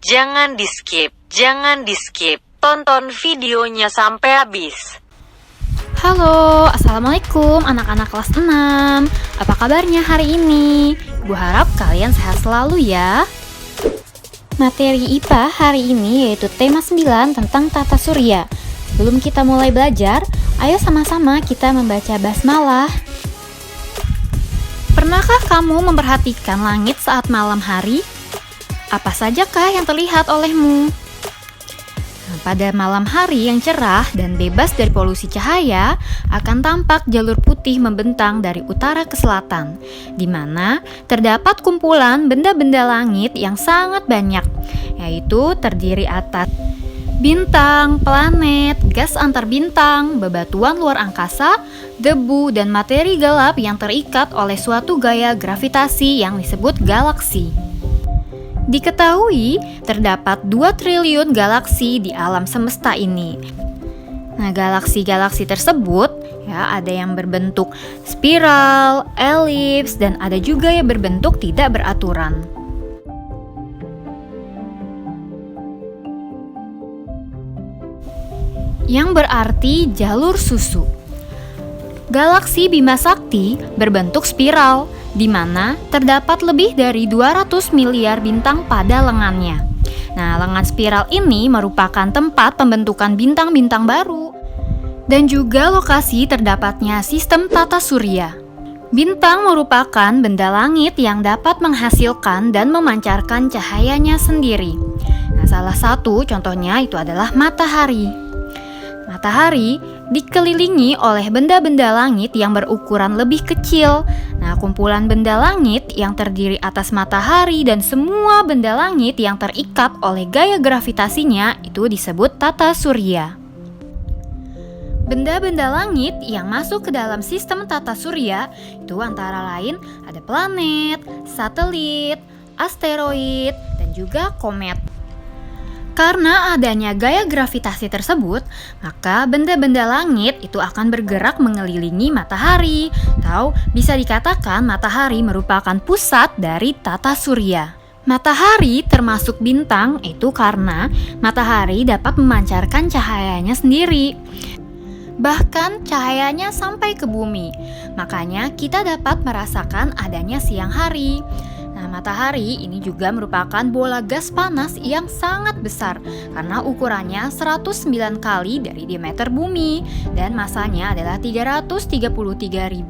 Jangan di-skip. Tonton videonya sampai habis. Halo, Assalamualaikum anak-anak kelas 6. Apa kabarnya hari ini? Gue harap kalian sehat selalu ya. Materi IPA hari ini yaitu tema 9 tentang tata surya. Sebelum kita mulai belajar, ayo sama-sama kita membaca basmalah. Pernahkah kamu memperhatikan langit saat malam hari? Apa sajakah yang terlihat olehmu? Pada malam hari yang cerah dan bebas dari polusi cahaya, akan tampak jalur putih membentang dari utara ke selatan, di mana terdapat kumpulan benda-benda langit yang sangat banyak, yaitu terdiri atas bintang, planet, gas antar bintang, bebatuan luar angkasa, debu, dan materi gelap yang terikat oleh suatu gaya gravitasi yang disebut galaksi. Diketahui terdapat 2 triliun galaksi di alam semesta ini. Nah, galaksi-galaksi tersebut ya ada yang berbentuk spiral, elips, dan ada juga yang berbentuk tidak beraturan. Yang berarti jalur susu. Galaksi Bima Sakti berbentuk spiral, di mana terdapat lebih dari 200 miliar bintang pada lengannya. Nah, lengan spiral ini merupakan tempat pembentukan bintang-bintang baru dan juga lokasi terdapatnya sistem tata surya. Bintang merupakan benda langit yang dapat menghasilkan dan memancarkan cahayanya sendiri. Nah, salah satu contohnya itu adalah matahari. Matahari dikelilingi oleh benda-benda langit yang berukuran lebih kecil. Nah, kumpulan benda langit yang terdiri atas matahari dan semua benda langit yang terikat oleh gaya gravitasinya itu disebut tata surya. Benda-benda langit yang masuk ke dalam sistem tata surya itu antara lain ada planet, satelit, asteroid, dan juga komet. Karena adanya gaya gravitasi tersebut, maka benda-benda langit itu akan bergerak mengelilingi matahari, atau bisa dikatakan matahari merupakan pusat dari tata surya. Matahari termasuk bintang itu karena matahari dapat memancarkan cahayanya sendiri. Bahkan cahayanya sampai ke bumi, makanya kita dapat merasakan adanya siang hari. Nah, matahari ini juga merupakan bola gas panas yang sangat besar karena ukurannya 109 kali dari diameter bumi dan masanya adalah 333.000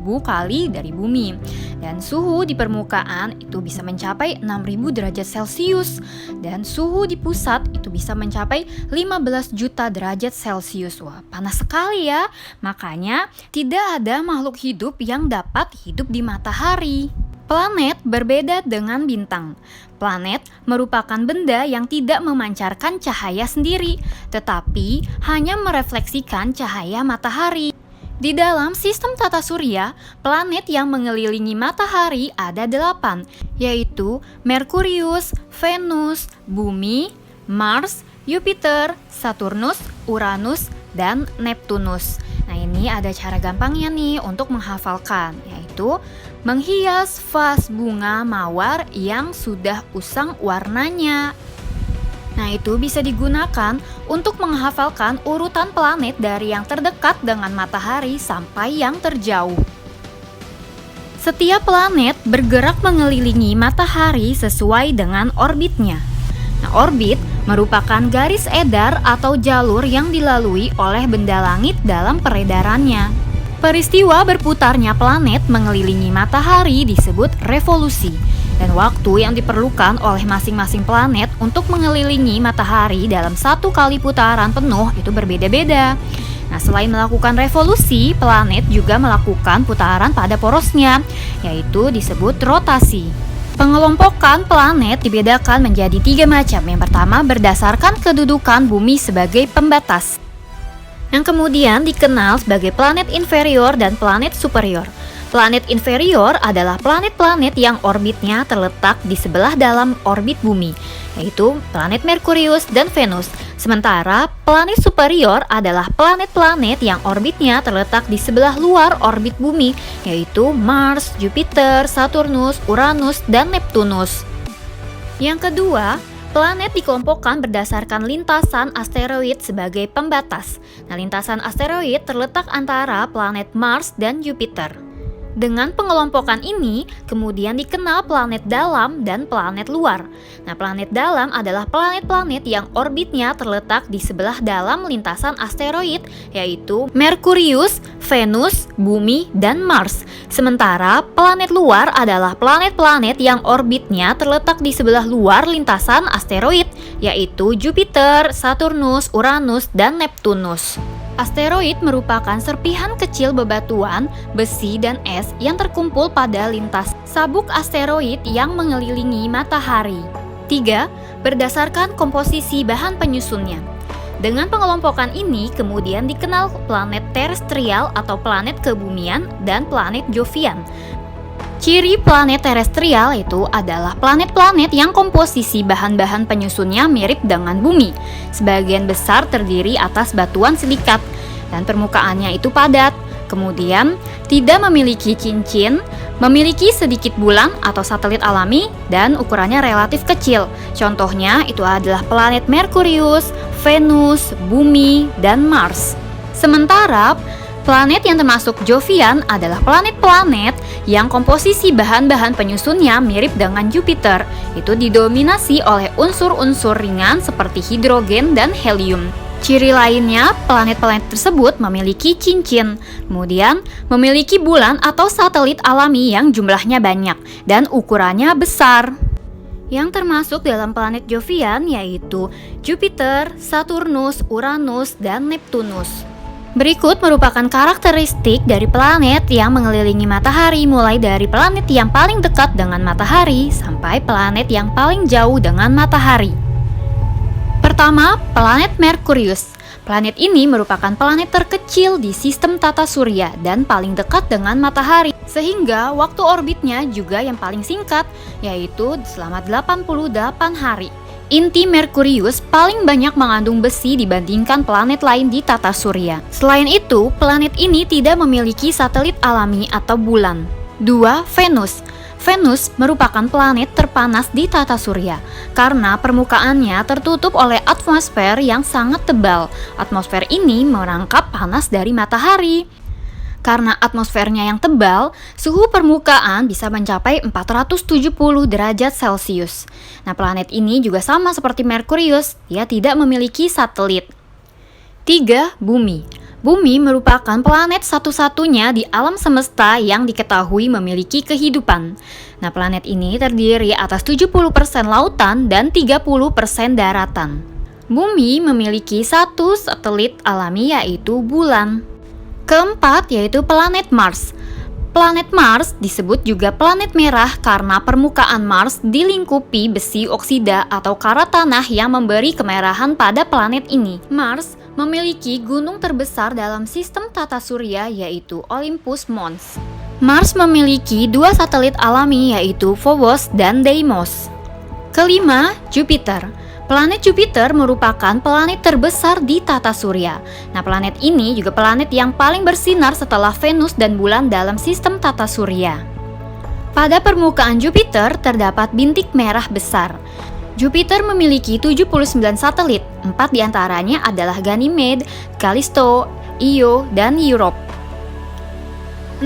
kali dari bumi. Dan suhu di permukaan itu bisa mencapai 6.000 derajat Celcius dan suhu di pusat itu bisa mencapai 15 juta derajat Celcius. Wah, panas sekali ya. Makanya tidak ada makhluk hidup yang dapat hidup di matahari. Planet berbeda dengan bintang. Planet merupakan benda yang tidak memancarkan cahaya sendiri, tetapi hanya merefleksikan cahaya matahari. Di dalam sistem tata surya, planet yang mengelilingi matahari ada 8, yaitu Merkurius, Venus, Bumi, Mars, Jupiter, Saturnus, Uranus, dan Neptunus. Nah, ini ada cara gampangnya nih untuk menghafalkan, yaitu menghias vas bunga mawar yang sudah usang warnanya. Nah, itu bisa digunakan untuk menghafalkan urutan planet dari yang terdekat dengan matahari sampai yang terjauh. Setiap planet bergerak mengelilingi matahari sesuai dengan orbitnya. Nah, orbit merupakan garis edar atau jalur yang dilalui oleh benda langit dalam peredarannya. Peristiwa berputarnya planet mengelilingi matahari disebut revolusi, dan waktu yang diperlukan oleh masing-masing planet untuk mengelilingi matahari dalam satu kali putaran penuh itu berbeda-beda. Nah, selain melakukan revolusi, planet juga melakukan putaran pada porosnya, yaitu disebut rotasi. Pengelompokan planet dibedakan menjadi 3 macam. Yang pertama berdasarkan kedudukan bumi sebagai pembatas, yang kemudian dikenal sebagai planet inferior dan planet superior. Planet inferior adalah planet-planet yang orbitnya terletak di sebelah dalam orbit bumi, yaitu planet Merkurius dan Venus. Sementara planet superior adalah planet-planet yang orbitnya terletak di sebelah luar orbit bumi, yaitu Mars, Jupiter, Saturnus, Uranus, dan Neptunus. Yang kedua, Planet dikelompokkan berdasarkan lintasan asteroid sebagai pembatas. Nah, lintasan asteroid terletak antara planet Mars dan Jupiter. Dengan pengelompokan ini, kemudian dikenal planet dalam dan planet luar. Nah, planet dalam adalah planet-planet yang orbitnya terletak di sebelah dalam lintasan asteroid, yaitu Merkurius, Venus, Bumi, dan Mars. Sementara planet luar adalah planet-planet yang orbitnya terletak di sebelah luar lintasan asteroid, yaitu Jupiter, Saturnus, Uranus, dan Neptunus. Asteroid merupakan serpihan kecil bebatuan, besi, dan es yang terkumpul pada lintas sabuk asteroid yang mengelilingi matahari. 3. Berdasarkan komposisi bahan penyusunnya. Dengan pengelompokan ini kemudian dikenal planet terestrial atau planet kebumian dan planet Jovian. Ciri planet terestrial itu adalah planet-planet yang komposisi bahan-bahan penyusunnya mirip dengan bumi. Sebagian besar terdiri atas batuan silikat dan permukaannya itu padat. Kemudian tidak memiliki cincin, memiliki sedikit bulan atau satelit alami dan ukurannya relatif kecil. Contohnya itu adalah planet Merkurius, Venus, Bumi, dan Mars. Sementara planet yang termasuk Jovian adalah planet-planet yang komposisi bahan-bahan penyusunnya mirip dengan Jupiter. Itu didominasi oleh unsur-unsur ringan seperti hidrogen dan helium. Ciri lainnya, planet-planet tersebut memiliki cincin, kemudian memiliki bulan atau satelit alami yang jumlahnya banyak dan ukurannya besar. Yang termasuk dalam planet Jovian yaitu Jupiter, Saturnus, Uranus, dan Neptunus. Berikut merupakan karakteristik dari planet yang mengelilingi matahari, mulai dari planet yang paling dekat dengan matahari sampai planet yang paling jauh dengan matahari. Pertama, planet Merkurius. Planet ini merupakan planet terkecil di sistem tata surya dan paling dekat dengan matahari, sehingga waktu orbitnya juga yang paling singkat, yaitu selama 88 hari. Inti Merkurius paling banyak mengandung besi dibandingkan planet lain di tata surya. Selain itu, planet ini tidak memiliki satelit alami atau bulan. 2. Venus. Venus merupakan planet terpanas di tata surya karena permukaannya tertutup oleh atmosfer yang sangat tebal. Atmosfer ini merangkap panas dari matahari. Karena atmosfernya yang tebal, suhu permukaan bisa mencapai 470 derajat Celcius. Nah, planet ini juga sama seperti Merkurius, dia tidak memiliki satelit. 3. Bumi. Bumi merupakan planet satu-satunya di alam semesta yang diketahui memiliki kehidupan. Nah, planet ini terdiri atas 70% lautan dan 30% daratan. Bumi memiliki satu satelit alami yaitu bulan. Keempat yaitu planet Mars. Planet Mars disebut juga planet merah karena permukaan Mars dilingkupi besi oksida atau karat tanah yang memberi kemerahan pada planet ini. Mars memiliki gunung terbesar dalam sistem tata surya yaitu Olympus Mons. Mars memiliki dua satelit alami yaitu Phobos dan Deimos. Kelima, Jupiter. Planet Jupiter merupakan planet terbesar di tata surya. Nah, planet ini juga planet yang paling bersinar setelah Venus dan bulan dalam sistem tata surya. Pada permukaan Jupiter terdapat bintik merah besar. Jupiter memiliki 79 satelit, 4 diantaranya adalah Ganymede, Callisto, Io, dan Europa.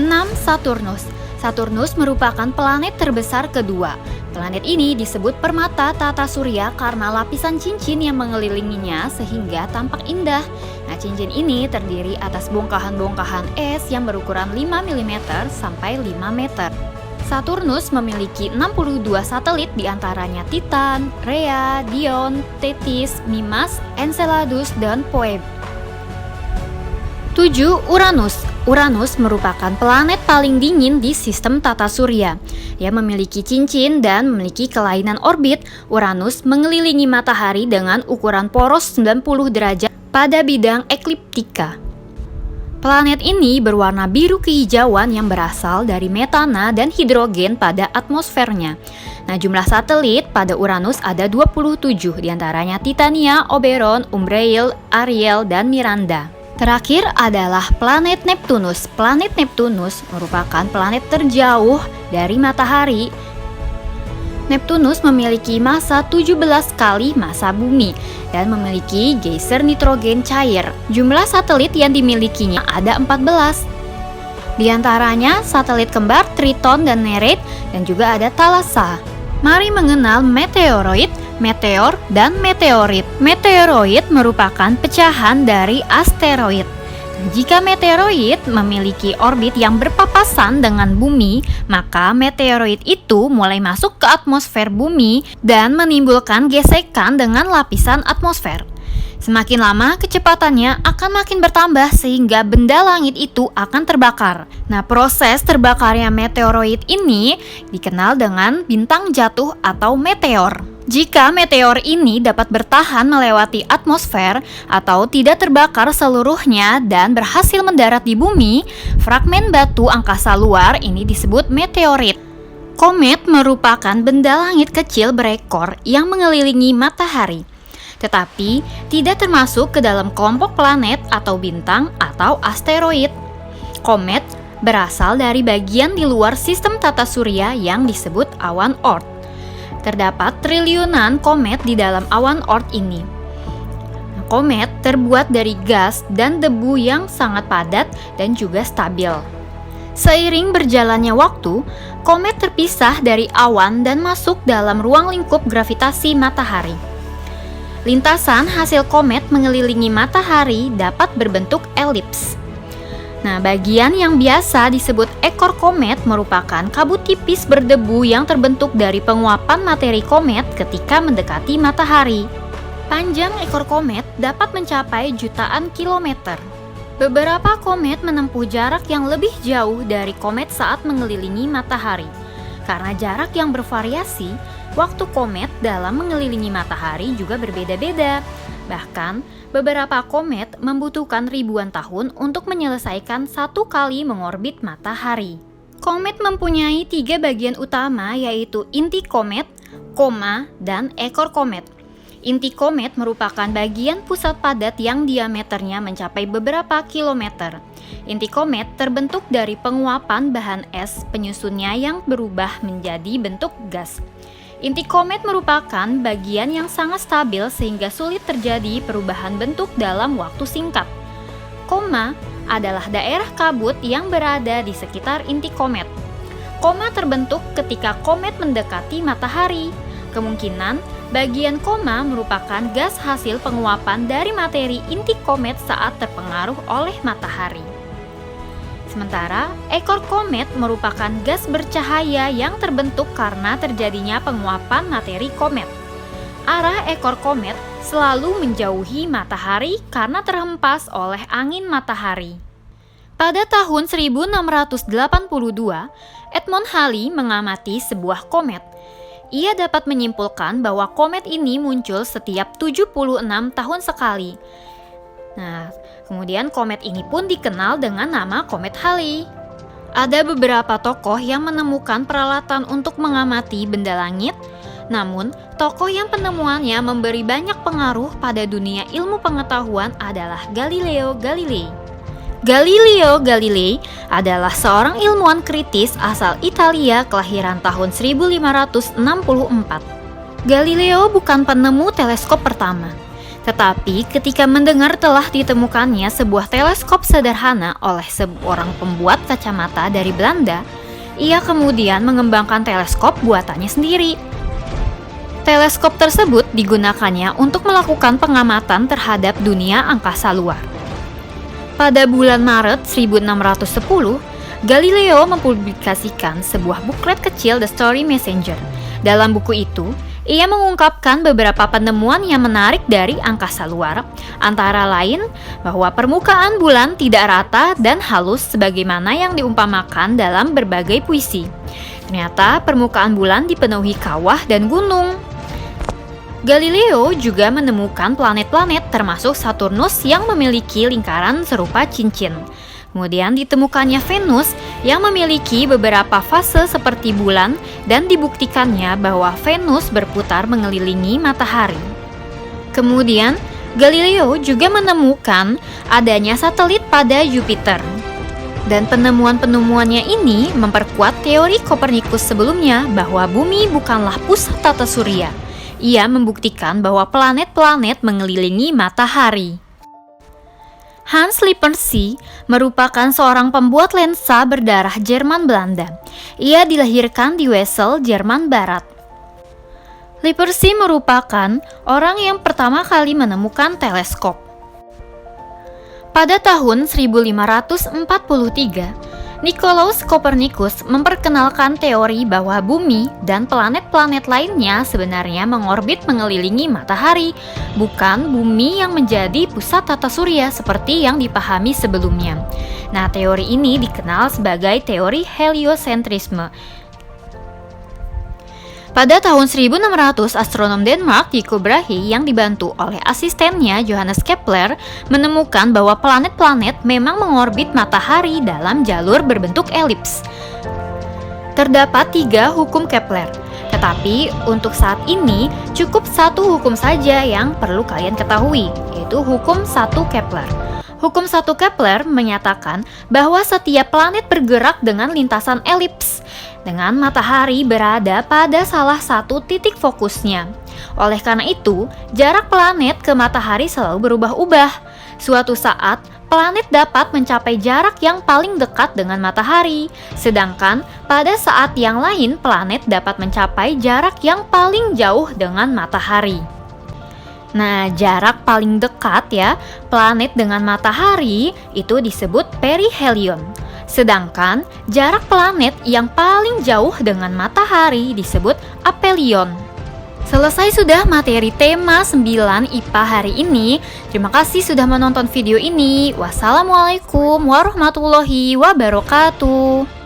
6. Saturnus. Saturnus merupakan planet terbesar kedua. Planet ini disebut permata tata surya karena lapisan cincin yang mengelilinginya sehingga tampak indah. Nah, cincin ini terdiri atas bongkahan-bongkahan es yang berukuran 5 mm sampai 5 meter. Saturnus memiliki 62 satelit diantaranya Titan, Rhea, Dion, Tethys, Mimas, Enceladus, dan Phoebe. 7. Uranus. Uranus merupakan planet paling dingin di sistem tata surya. Ia memiliki cincin dan memiliki kelainan orbit. Uranus mengelilingi matahari dengan ukuran poros 90 derajat pada bidang ekliptika. Planet ini berwarna biru kehijauan yang berasal dari metana dan hidrogen pada atmosfernya. Nah, jumlah satelit pada Uranus ada 27, diantaranya Titania, Oberon, Umbriel, Ariel, dan Miranda. Terakhir adalah planet Neptunus. Planet Neptunus merupakan planet terjauh dari matahari. Neptunus memiliki massa 17 kali massa bumi dan memiliki geyser nitrogen cair. Jumlah satelit yang dimilikinya ada 14. Di antaranya satelit kembar Triton dan Nereid dan juga ada Thalassa. Mari mengenal meteoroid, meteor, dan meteorit. Meteoroid merupakan pecahan dari asteroid. Jika meteoroid memiliki orbit yang berpapasan dengan bumi, maka meteoroid itu mulai masuk ke atmosfer bumi dan menimbulkan gesekan dengan lapisan atmosfer. Semakin lama kecepatannya akan makin bertambah sehingga benda langit itu akan terbakar. Nah, proses terbakarnya meteoroid ini dikenal dengan bintang jatuh atau meteor. Jika meteor ini dapat bertahan melewati atmosfer atau tidak terbakar seluruhnya dan berhasil mendarat di bumi, fragmen batu angkasa luar ini disebut meteorit. Komet merupakan benda langit kecil berekor yang mengelilingi matahari, tetapi tidak termasuk ke dalam kelompok planet atau bintang atau asteroid. Komet berasal dari bagian di luar sistem tata surya yang disebut awan Oort. Terdapat triliunan komet di dalam awan Oort ini. Komet terbuat dari gas dan debu yang sangat padat dan juga stabil. Seiring berjalannya waktu, komet terpisah dari awan dan masuk dalam ruang lingkup gravitasi matahari. Lintasan hasil komet mengelilingi matahari dapat berbentuk elips. Nah, bagian yang biasa disebut ekor komet merupakan kabut tipis berdebu yang terbentuk dari penguapan materi komet ketika mendekati matahari. Panjang ekor komet dapat mencapai jutaan kilometer. Beberapa komet menempuh jarak yang lebih jauh dari komet saat mengelilingi matahari. Karena jarak yang bervariasi, waktu komet dalam mengelilingi matahari juga berbeda-beda. Bahkan, beberapa komet membutuhkan ribuan tahun untuk menyelesaikan satu kali mengorbit matahari. Komet mempunyai 3 bagian utama, yaitu inti komet, koma, dan ekor komet. Inti komet merupakan bagian pusat padat yang diameternya mencapai beberapa kilometer. Inti komet terbentuk dari penguapan bahan es penyusunnya yang berubah menjadi bentuk gas. Inti komet merupakan bagian yang sangat stabil sehingga sulit terjadi perubahan bentuk dalam waktu singkat. Koma adalah daerah kabut yang berada di sekitar inti komet. Koma terbentuk ketika komet mendekati matahari. Kemungkinan bagian koma merupakan gas hasil penguapan dari materi inti komet saat terpengaruh oleh matahari. Sementara, ekor komet merupakan gas bercahaya yang terbentuk karena terjadinya penguapan materi komet. Arah ekor komet selalu menjauhi matahari karena terhempas oleh angin matahari. Pada tahun 1682, Edmond Halley mengamati sebuah komet. Ia dapat menyimpulkan bahwa komet ini muncul setiap 76 tahun sekali. Nah, kemudian komet ini pun dikenal dengan nama komet Halley. Ada beberapa tokoh yang menemukan peralatan untuk mengamati benda langit, namun tokoh yang penemuannya memberi banyak pengaruh pada dunia ilmu pengetahuan adalah Galileo Galilei. Galileo Galilei adalah seorang ilmuwan kritis asal Italia kelahiran tahun 1564. Galileo bukan penemu teleskop pertama. Tetapi ketika mendengar telah ditemukannya sebuah teleskop sederhana oleh seorang pembuat kacamata dari Belanda, ia kemudian mengembangkan teleskop buatannya sendiri. Teleskop tersebut digunakannya untuk melakukan pengamatan terhadap dunia angkasa luar. Pada bulan Maret 1610, Galileo mempublikasikan sebuah buklet kecil The Story Messenger. Dalam buku itu, ia mengungkapkan beberapa penemuan yang menarik dari angkasa luar, antara lain bahwa permukaan bulan tidak rata dan halus sebagaimana yang diumpamakan dalam berbagai puisi. Ternyata permukaan bulan dipenuhi kawah dan gunung. Galileo juga menemukan planet-planet termasuk Saturnus yang memiliki lingkaran serupa cincin. Kemudian ditemukannya Venus yang memiliki beberapa fase seperti bulan dan dibuktikannya bahwa Venus berputar mengelilingi matahari. Kemudian, Galileo juga menemukan adanya satelit pada Jupiter. Dan penemuan-penemuannya ini memperkuat teori Kopernikus sebelumnya bahwa bumi bukanlah pusat tata surya. Ia membuktikan bahwa planet-planet mengelilingi matahari. Hans Lippershey merupakan seorang pembuat lensa berdarah Jerman Belanda. Ia dilahirkan di Wesel, Jerman Barat. Lippershey merupakan orang yang pertama kali menemukan teleskop. Pada tahun 1543, Nicolaus Copernicus memperkenalkan teori bahwa bumi dan planet-planet lainnya sebenarnya mengorbit mengelilingi matahari, bukan bumi yang menjadi pusat tata surya seperti yang dipahami sebelumnya. Nah, teori ini dikenal sebagai teori heliocentrisme. Pada tahun 1600, astronom Denmark Tycho Brahe yang dibantu oleh asistennya Johannes Kepler menemukan bahwa planet-planet memang mengorbit matahari dalam jalur berbentuk elips. Terdapat 3 hukum Kepler, tetapi untuk saat ini cukup satu hukum saja yang perlu kalian ketahui, yaitu hukum 1 Kepler. Hukum 1 Kepler menyatakan bahwa setiap planet bergerak dengan lintasan elips, dengan matahari berada pada salah satu titik fokusnya. Oleh karena itu, jarak planet ke matahari selalu berubah-ubah. Suatu saat, planet dapat mencapai jarak yang paling dekat dengan matahari, sedangkan pada saat yang lain planet dapat mencapai jarak yang paling jauh dengan matahari. Nah, jarak paling dekat ya, planet dengan matahari itu disebut perihelion. Sedangkan jarak planet yang paling jauh dengan matahari disebut aphelion. Selesai sudah materi tema 9 IPA hari ini. Terima kasih sudah menonton video ini. Wassalamualaikum warahmatullahi wabarakatuh.